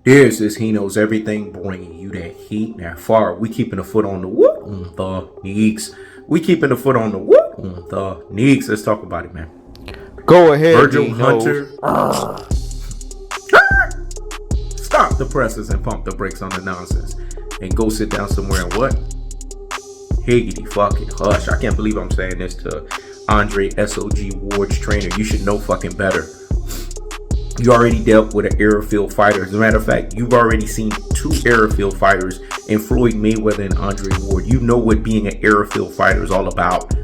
This is He Knows Everything, bringing you that heat, that fire. We keeping the foot on the what? On the knees. We keeping the foot on the what? On the knees. Let's talk about it, man. Go ahead, Virgil Hunter. Stop the presses and pump the brakes on the nonsense. And go sit down somewhere and what? Higgity fucking hush. I can't believe I'm saying this to Andre SOG Ward's trainer. You should know fucking better. You already dealt with an airfield fighter. As a matter of fact, you've already seen two airfield fighters in Floyd Mayweather and Andre Ward. You know what being an airfield fighter is all about.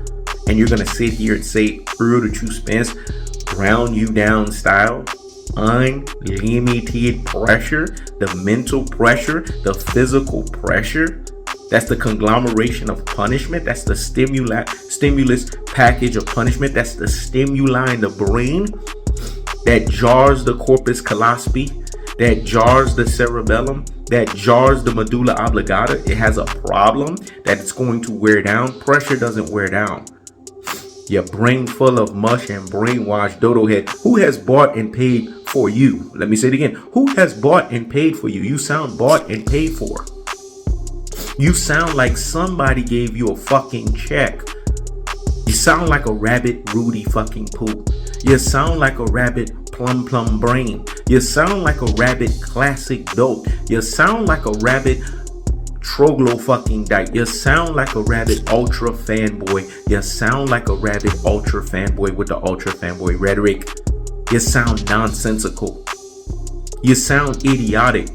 And you're going to sit here and say, Errol Spence, ground you down style, unlimited pressure, the mental pressure, the physical pressure. That's the conglomeration of punishment. That's the stimulus package of punishment. That's the stimuli in the brain that jars the corpus callosum, that jars the cerebellum, that jars the medulla oblongata. It has a problem that it's going to wear down. Pressure doesn't wear down. Your brain full of mush and brainwashed dodo head. Who has bought and paid for you? Let me say it again. Who has bought and paid for you? You sound bought and paid for. You sound like somebody gave you a fucking check. You sound like a rabbit Rudy fucking poo. You sound like a rabbit plum brain. You sound like a rabbit classic dope. You sound like a rabbit troglo fucking dyke. You sound like a rabbit ultra fanboy. You sound like a rabbit ultra fanboy with the ultra fanboy rhetoric. You sound nonsensical. You sound idiotic.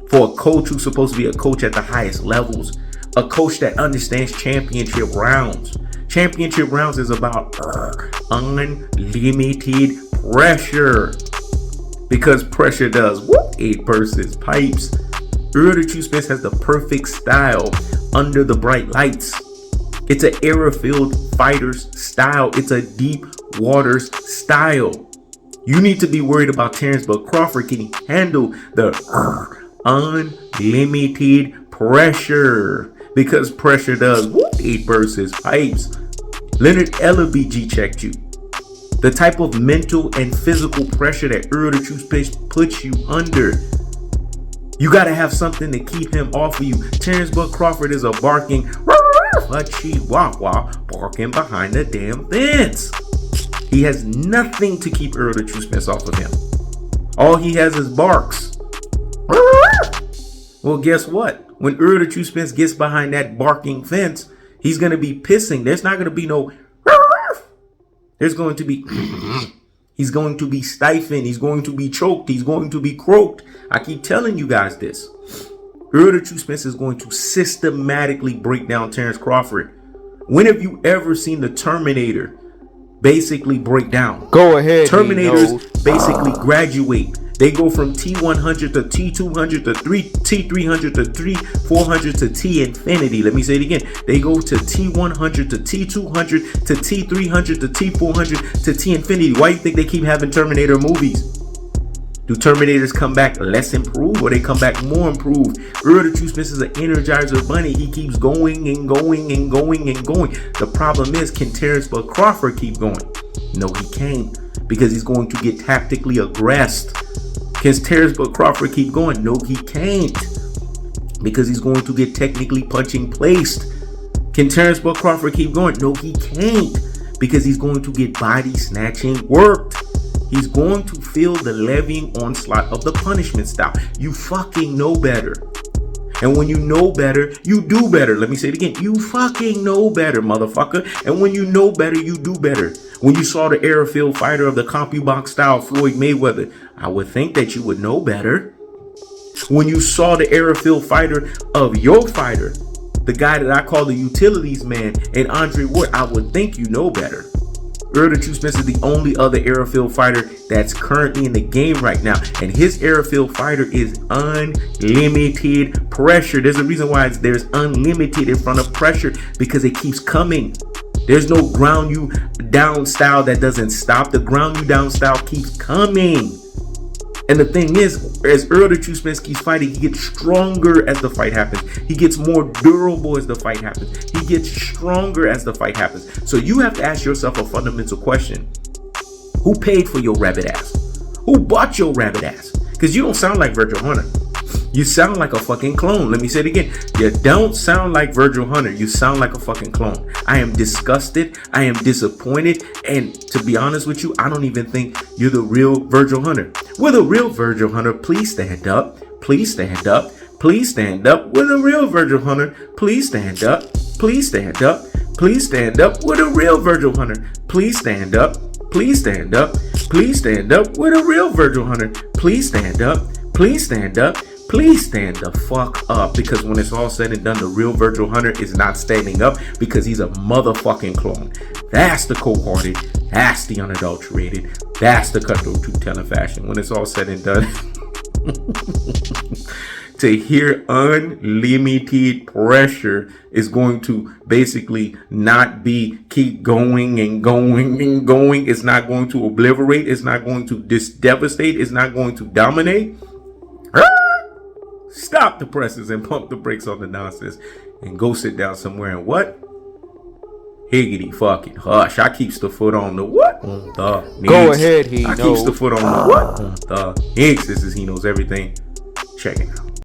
For a coach who's supposed to be a coach at the highest levels, a coach that understands championship rounds. Championship rounds is about unlimited pressure. Because pressure does what? It bursts pipes. Errol Spence has the perfect style under the bright lights. It's an airfield fighter's style. It's a deep waters style. You need to be worried about Terence Crawford. Can he handle the unlimited pressure? Because pressure does what? It bursts pipes. Leonard Ellaby G-checked you. The type of mental and physical pressure that Errol Spence puts you under. You got to have something to keep him off of you. Terence Crawford is a barking, a Chihuahua barking behind the damn fence. He has nothing to keep Errol Spence off of him. All he has is barks. Well, guess what? When Errol Spence gets behind that barking fence, he's going to be pissing. There's not going to be no. There's going to be. He's going to be stifling. He's going to be choked. He's going to be croaked. I keep telling you guys this. Errol Spence is going to systematically break down Terence Crawford. When have you ever seen the Terminator basically break down? Go ahead. Terminators basically graduate. They go from T100 to T200 to T300 to T400 to T infinity. Let me say it again. They go to T100 to T200 to T300 to T400 to T infinity. Why do you think they keep having Terminator movies? Do Terminators come back less improved or they come back more improved? Errol Spence is an Energizer bunny. He keeps going and going and going and going. The problem is, can Terence Crawford keep going? No, he can't, because he's going to get tactically aggressed. Can Terence Crawford keep going? No, he can't, because he's going to get technically punching placed. Can Terence Crawford keep going? No, he can't, because he's going to get body snatching worked. He's going to feel the levying onslaught of the punishment style. You fucking know better. And when you know better, you do better. Let me say it again. You fucking know better, motherfucker. And when you know better, you do better. When you saw the airfield fighter of the CompuBox style Floyd Mayweather, I would think that you would know better. When you saw the airfield fighter of your fighter, the guy that I call the utilities man, and Andre Ward, I would think you know better. Errol Spence is the only other airfield fighter that's currently in the game right now. And his airfield fighter is unlimited pressure. There's a reason why there's unlimited in front of pressure, because it keeps coming. There's no ground you down style that doesn't stop. The ground you down style keeps coming. And the thing is, as Errol Spence keeps fighting, he gets stronger as the fight happens. He gets more durable as the fight happens. He gets stronger as the fight happens. So you have to ask yourself a fundamental question. Who paid for your rabbit ass? Who bought your rabbit ass? Because you don't sound like Virgil Hunter. You sound like a fucking clone. Let me say it again. You don't sound like Virgil Hunter. You sound like a fucking clone. I am disgusted. I am disappointed. And to be honest with you, I don't even think you're the real Virgil Hunter. Will the real Virgil Hunter please stand up? Please stand up. Please stand up. Will the real Virgil Hunter please stand up? Please stand up. Please stand up. Will the real Virgil Hunter please stand up? Please stand up. Please stand up. Will the real Virgil Hunter please stand up? Please stand up. Please stand the fuck up, because when it's all said and done, the real Virgil Hunter is not standing up because he's a motherfucking clone. That's the cold-hearted. That's the unadulterated. That's the cutthroat truth-telling fashion. When it's all said and done, to hear unlimited pressure is going to basically not be keep going and going and going. It's not going to obliterate. It's not going to devastate. It's not going to dominate. Stop the presses and pump the brakes on the nonsense and go sit down somewhere and what? Higgity fucking hush. I keeps the foot on the what? On the needs. Go ahead, I keeps the foot on the what? On the needs. This is He Knows Everything. Check it out.